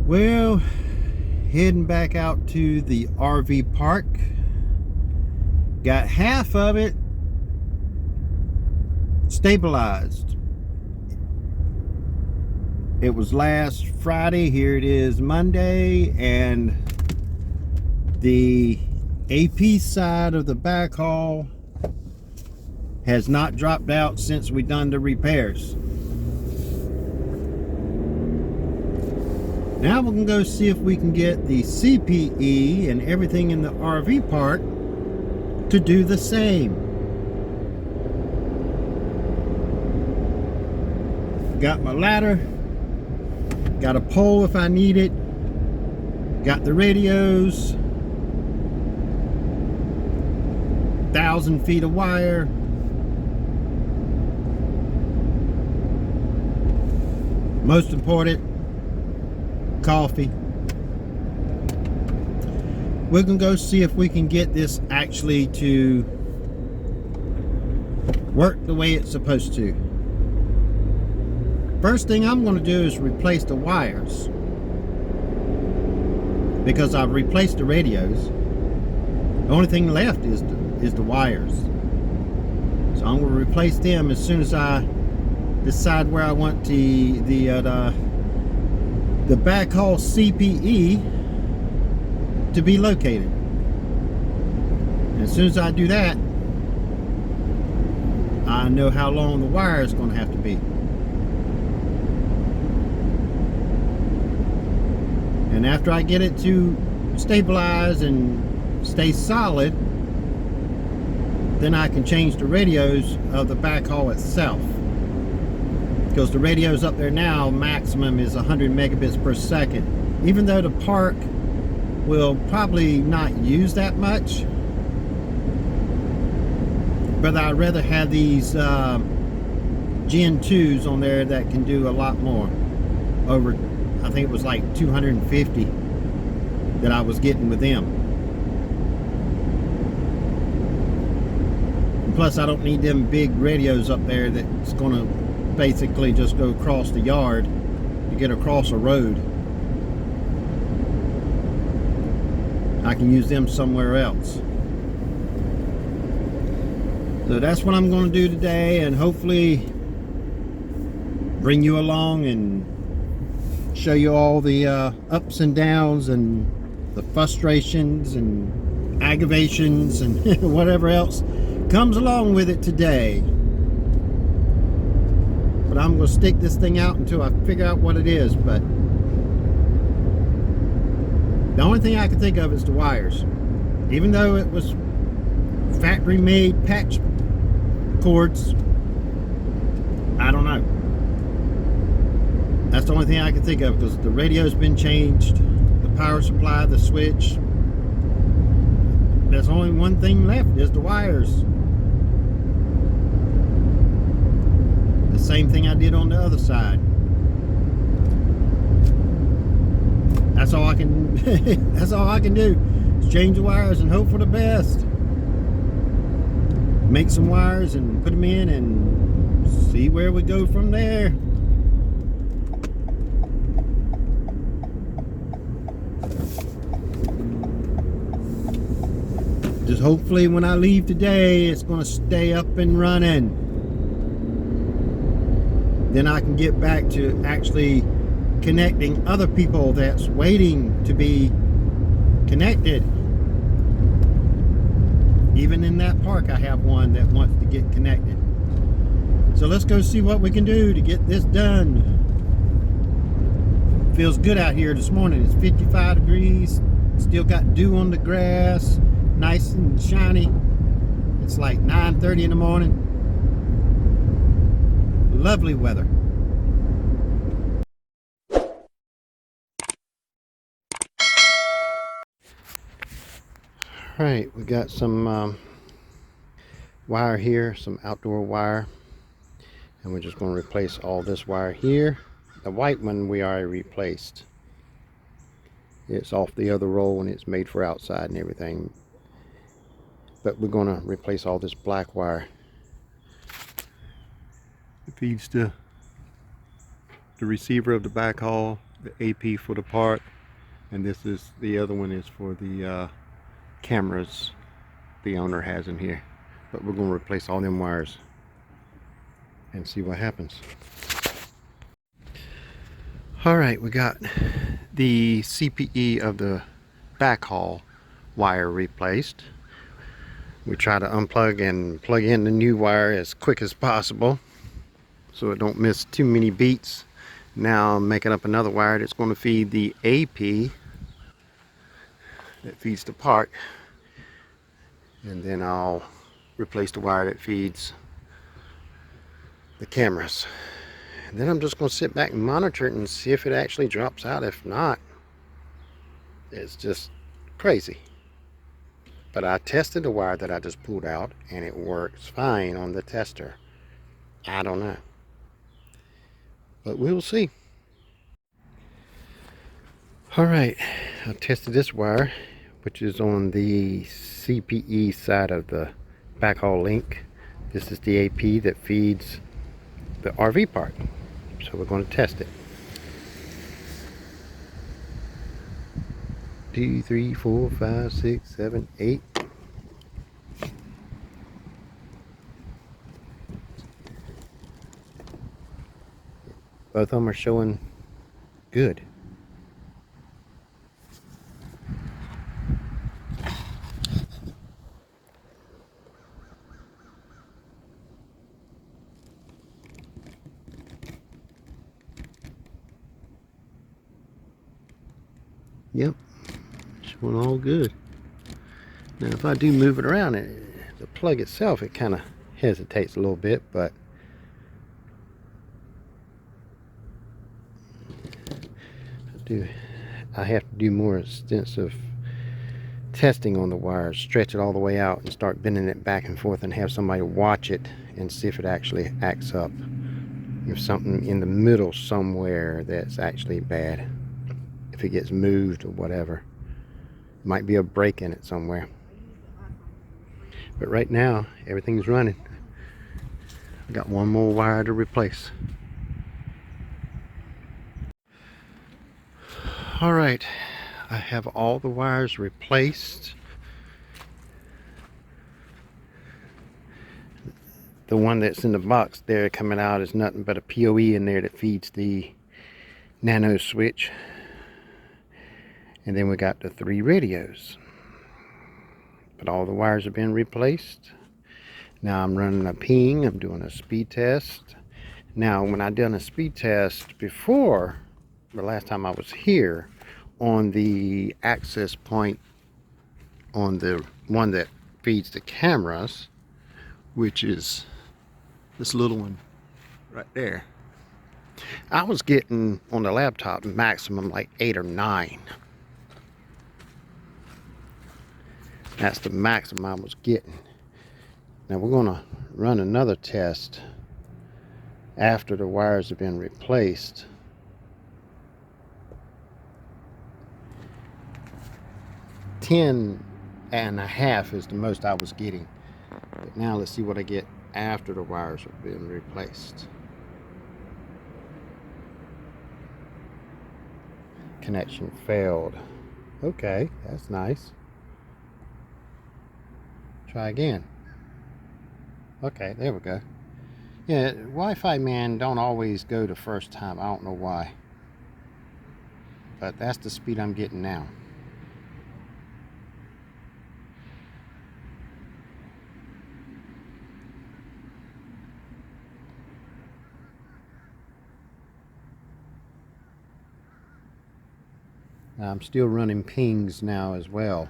Well, heading back out to the RV park. Got half of it stabilized. It was last Friday. Here it is Monday, and the AP side of the backhaul has not dropped out since we done the repairs. Now we're gonna go see if we can get the CPE and everything in the RV park to do the same. Got my ladder, got a pole if I need it, got the radios, 1,000 feet of wire, most important, coffee. We're gonna go see if we can get this actually to work the way it's supposed to. First thing I'm going to do is replace the wires, because I've replaced the radios. The only thing left is the wires. So I'm going to replace them as soon as I decide where I want the backhaul CPE to be located. And as soon as I do that, I know how long the wire is going to have to be. And after I get it to stabilize and stay solid, then I can change the radios of the backhaul itself. Because the radios up there now, maximum is 100 megabits per second. Even though the park will probably not use that much, but I'd rather have these Gen 2s on there that can do a lot more. Over, I think it was like 250 that I was getting with them. And plus, I don't need them big radios up there that's going to basically just go across the yard to get across a road. I can use them somewhere else. So that's what I'm going to do today, and hopefully bring you along and show you all the ups and downs and the frustrations and aggravations and whatever else comes along with it today. But I'm going to stick this thing out until I figure out what it is. But the only thing I can think of is the wires. Even though it was factory made patch cords, I don't know. That's the only thing I can think of, because the radio's been changed, the power supply, the switch. There's only one thing left, is the wires. The same thing I did on the other side. That's all I can that's all I can do, is change the wires and hope for the best. Make some wires and put them in and see where we go from there. Just hopefully when I leave today, it's going to stay up and running. Then I can get back to actually connecting other people that's waiting to be connected. Even in that park, I have one that wants to get connected. So let's go see what we can do to get this done. Feels good out here this morning. It's 55 degrees. Still got dew on the grass. Nice and shiny. It's like 9:30 in the morning. Lovely weather. Alright, we got some wire here, some outdoor wire, and we're just going to replace all this wire here. The white one we already replaced. It's off the other roll and it's made for outside and everything. But we're going to replace all this black wire. It feeds the receiver of the backhaul the AP for the part, and this is the other one is for the cameras the owner has in here. But we're going to replace all them wires and see what happens. All right, we got the CPE of the backhaul wire replaced. We try to unplug and plug in the new wire as quick as possible so it don't miss too many beats. Now I'm making up another wire that's going to feed the AP that feeds the part, and then I'll replace the wire that feeds the cameras. And then I'm just going to sit back and monitor it and see if it actually drops out. If not, it's just crazy. But I tested the wire that I just pulled out and it works fine on the tester. I don't know, but we'll see. All right, I tested this wire, which is on the CPE side of the backhaul link. This is the AP that feeds the RV part, so we're going to test it. 2, 3, 4, 5, 6, 7, 8. Both of them are showing good. Yep, showing all good. Now if I do move it around, the plug itself, it kind of hesitates a little bit, but I have to do more extensive testing on the wires, stretch it all the way out and start bending it back and forth and have somebody watch it and see if it actually acts up. If something in the middle somewhere that's actually bad, if it gets moved or whatever, might be a break in it somewhere. But right now everything's running. I got one more wire to replace. All right, I have all the wires replaced. The one that's in the box there coming out is nothing but a PoE in there that feeds the nano switch. And then we got the 3 radios. But all the wires have been replaced. Now I'm running a ping, I'm doing a speed test. Now when I done a speed test before, the last time I was here, on the access point on the one that feeds the cameras, which is this little one right there, I was getting on the laptop maximum like 8 or 9. That's the maximum I was getting. Now we're going to run another test after the wires have been replaced. $10.5 is the most I was getting. But now let's see what I get after the wires have been replaced. Connection failed. Okay, that's nice. Try again. Okay, there we go. Yeah, Wi-Fi man don't always go the first time. I don't know why. But that's the speed I'm getting now. Now I'm still running pings now as well.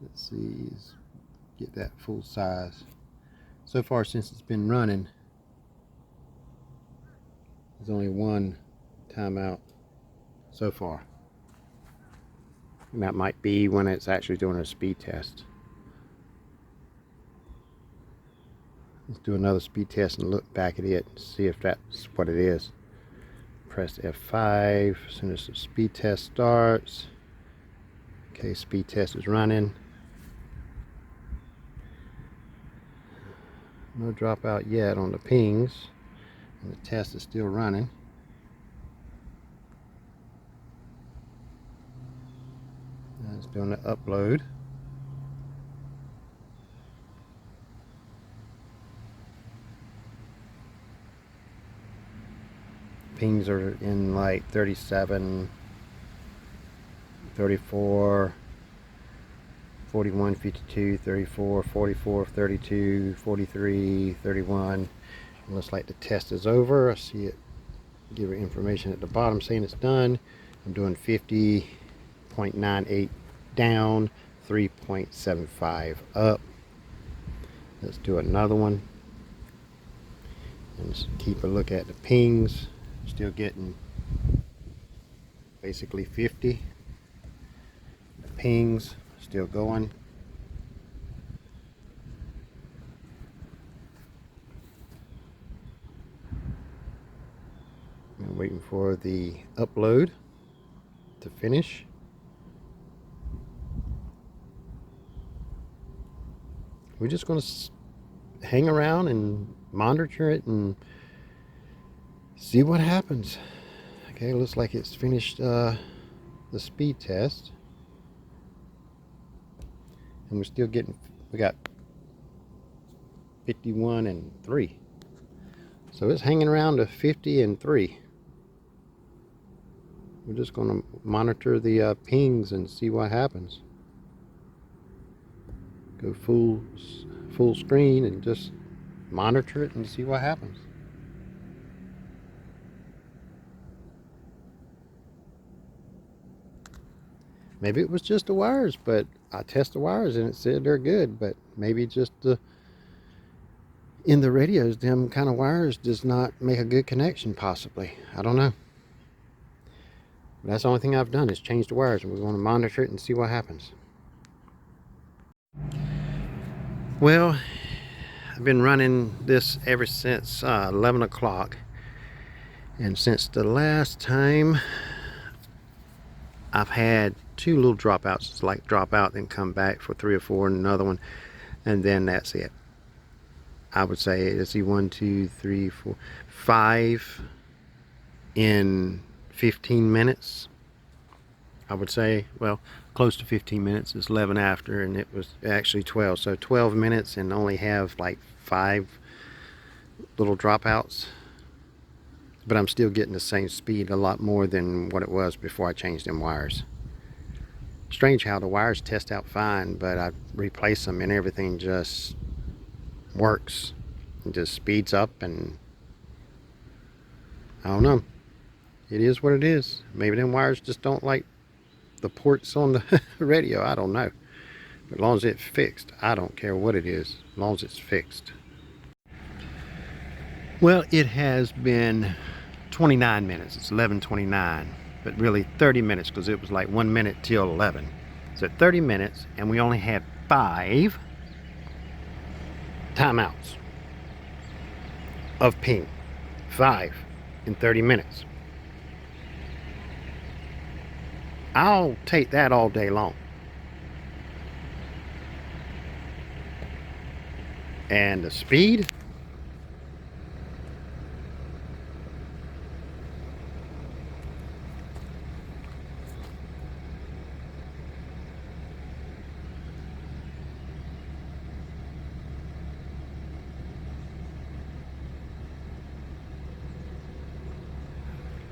Let's see, get that full size. So far since it's been running, there's only one timeout so far. And that might be when it's actually doing a speed test. Let's do another speed test and look back at it and see if that's what it is. Press F5 as soon as the speed test starts. Okay, speed test is running. No dropout yet on the pings, and the test is still running. And it's doing the upload. Pings are in like 37, 34, 41, 52, 34, 44, 32, 43, 31. It looks like the test is over. I see it give information at the bottom saying it's done. I'm doing 50.98 down, 3.75 up. Let's do another one and just keep a look at the pings. Still getting basically 50. The pings still going. I'm waiting for the upload to finish. We're just going to hang around and monitor it and see what happens. Okay, looks like it's finished the speed test, and we're still getting, we got 51 and 3, so it's hanging around to 50 and 3. We're just going to monitor the pings and see what happens. Go full screen and just monitor it and see what happens. Maybe it was just the wires, but I test the wires and it said they're good, but maybe just in the radios, them kind of wires does not make a good connection, possibly. I don't know. But that's the only thing I've done is change the wires, and we're going to monitor it and see what happens. Well, I've been running this ever since 11 o'clock, and since the last time I've had 2 little dropouts. It's like drop out then come back for 3 or 4 and another one, and then that's it. I would say, let's see, 1, 2, 3, 4, 5 in 15 minutes. I would say, well, close to 15 minutes. It's 11 after, and it was actually 12. So 12 minutes and only have like 5 little dropouts. But I'm still getting the same speed, a lot more than what it was before I changed them wires. Strange how the wires test out fine, but I replace them and everything just works. It just speeds up, and I don't know. It is what it is. Maybe them wires just don't like the ports on the radio. I don't know. But as long as it's fixed, I don't care what it is, as long as it's fixed. Well, it has been 29 minutes. It's 11:29, but really 30 minutes because it was like 1 minute till 11. So 30 minutes, and we only had 5 timeouts of ping. 5 in 30 minutes. I'll take that all day long. And the speed,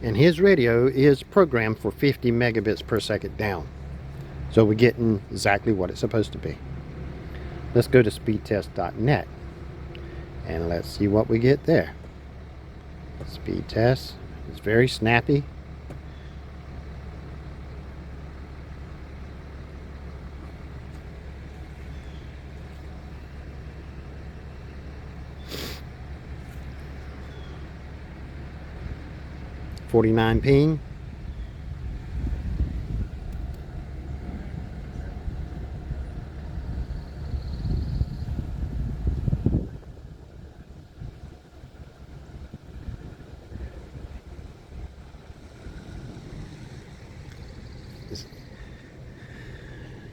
and his radio is programmed for 50 megabits per second down. So we're getting exactly what it's supposed to be. Let's go to speedtest.net and let's see what we get there. Speed test is very snappy. .49 ping.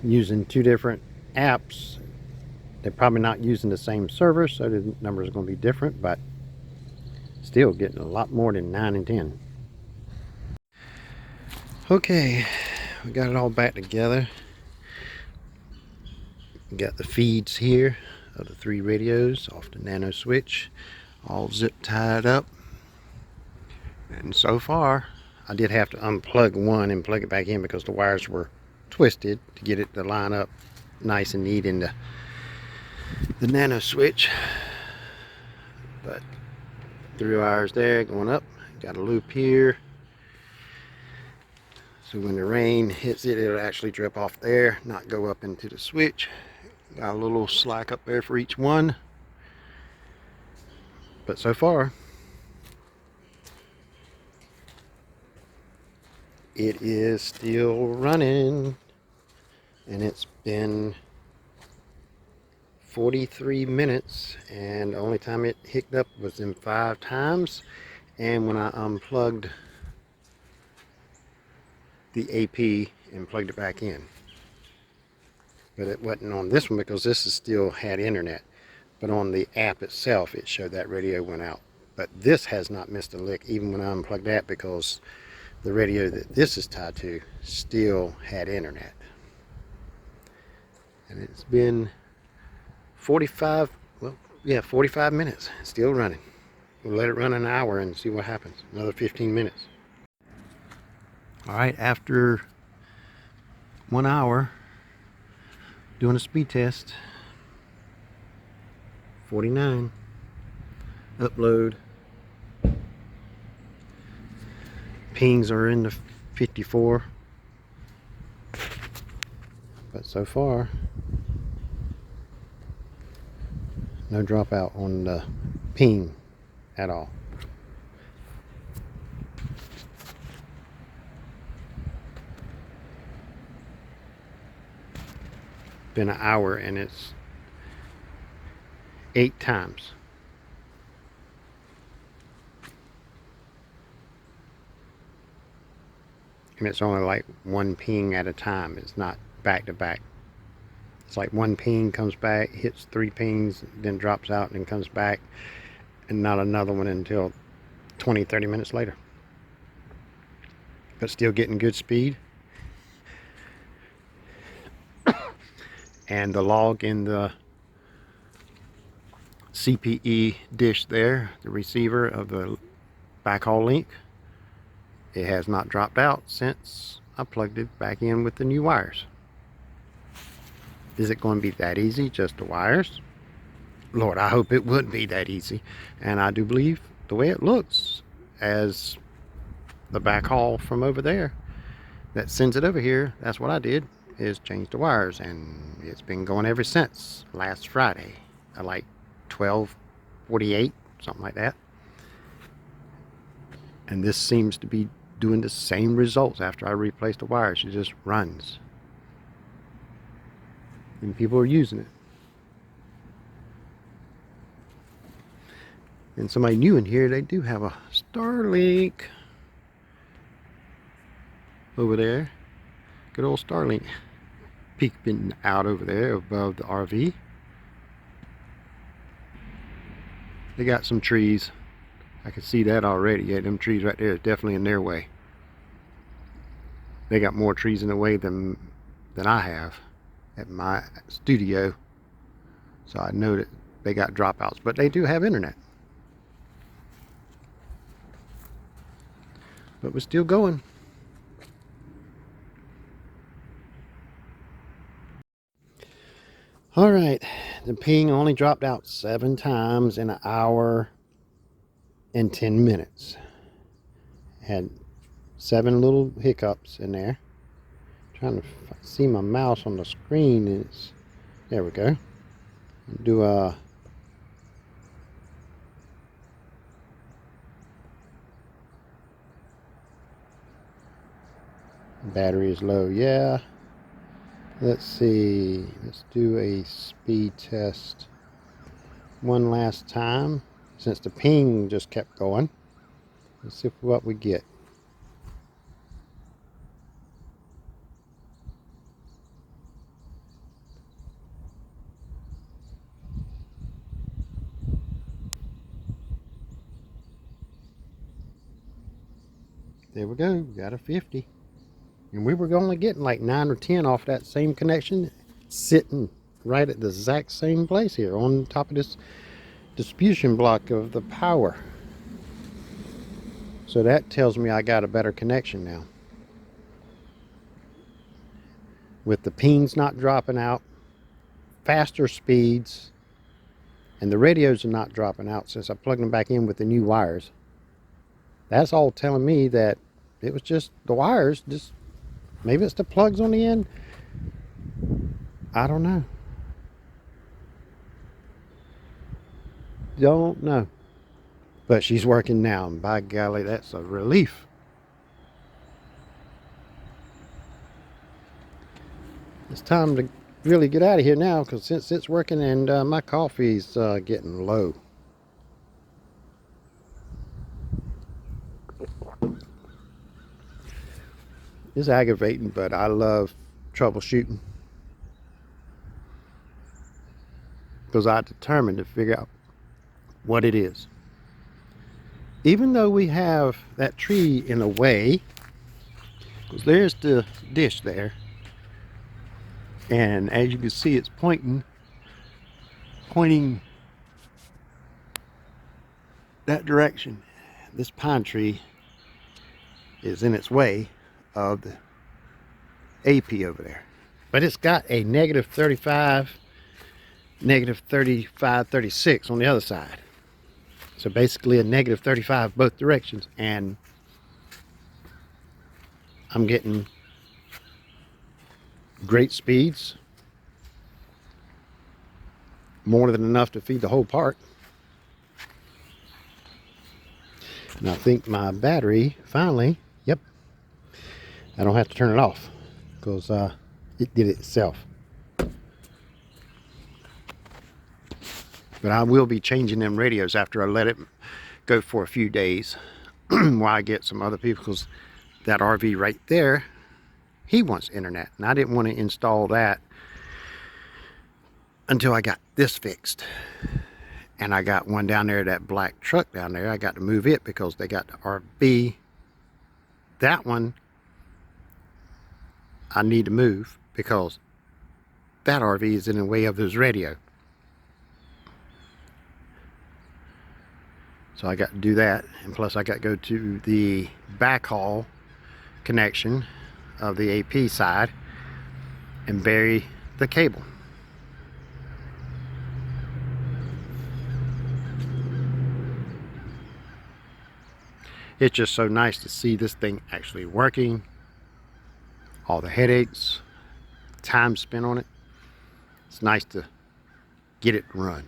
Using 2 different apps They're probably not using the same server, so the numbers are going to be different, but still getting a lot more than 9 and 10. Okay, we got it all back together. We got the feeds here of the 3 radios off the nano switch, all zip tied up. And so far, I did have to unplug one and plug it back in because the wires were twisted to get it to line up nice and neat in the nano switch. But 3 wires there going up, got a loop here. So when the rain hits it, it'll actually drip off there, not go up into the switch. Got a little slack up there for each one. But so far, it is still running. And it's been 43 minutes. And the only time it hicked up was in 5 times. And when I unplugged the AP and plugged it back in. But it wasn't on this one because this is still had internet. But on the app itself, it showed that radio went out. But this has not missed a lick even when I unplugged that, because the radio that this is tied to still had internet. And it's been 45 minutes, still running. We'll let it run an hour and see what happens. Another 15 minutes. All right, after 1 hour doing a speed test, 49, upload, pings are in the 54, but so far no dropout on the ping at all. Been an hour and it's 8 times. And it's only like 1 ping at a time. It's not back to back. It's like 1 ping comes back, hits 3 pings, then drops out and comes back, and not another one until 20-30 minutes later. But still getting good speed. And the log in the CPE dish there, the receiver of the backhaul link, it has not dropped out since I plugged it back in with the new wires. Is it going to be that easy, just the wires? Lord, I hope it would be that easy. And I do believe the way it looks, as the backhaul from over there that sends it over here, that's what I did, is change the wires, and it's been going ever since last Friday at like 12:48, something like that. And this seems to be doing the same results after I replace the wires. It just runs, and people are using it. And somebody new in here, they do have a Starlink over there. Good old Starlink peeping out over there above the RV. They got some trees. I can see that already. Yeah, them trees right there is definitely in their way. They got more trees in the way than I have at my studio. So I know that they got dropouts, but they do have internet. But we're still going. All right, the ping only dropped out 7 times in an hour and 10 minutes. Had 7 little hiccups in there. Trying to see my mouse on the screen. It's, there we go. Do a battery is low. Yeah. Let's see. Let's do a speed test one last time, since the ping just kept going. Let's see what we get. There we go, got a 50. And we were only getting like 9 or 10 off that same connection, sitting right at the exact same place here on top of this distribution block of the power. So that tells me I got a better connection now. With the pings not dropping out, faster speeds, and the radios are not dropping out since I plugged them back in with the new wires. That's all telling me that it was just the wires, just maybe it's the plugs on the end. I don't know. Don't know. But she's working now, and by golly, that's a relief. It's time to really get out of here now, because since it's working and my coffee's getting low. It's aggravating, but I love troubleshooting, because I determined to figure out what it is. Even though we have that tree in the way, because there's the dish there, and as you can see, it's pointing that direction. This pine tree is in its way of the AP over there, but it's got a negative 35, negative 35, 36 on the other side. So basically a negative 35 both directions, and I'm getting great speeds, more than enough to feed the whole park. And I think my battery finally, yep, I don't have to turn it off, because it did it itself. But I will be changing them radios after I let it go for a few days while I get some other people, because that RV right there, he wants internet, and I didn't want to install that until I got this fixed. And I got one down there, that black truck down there, I got to move it because they got the RV. That one I need to move because that RV is in the way of his radio. So I got to do that, and plus I got to go to the backhaul connection of the AP side and bury the cable. It's just so nice to see this thing actually working. All the headaches, time spent on it. It's nice to get it run.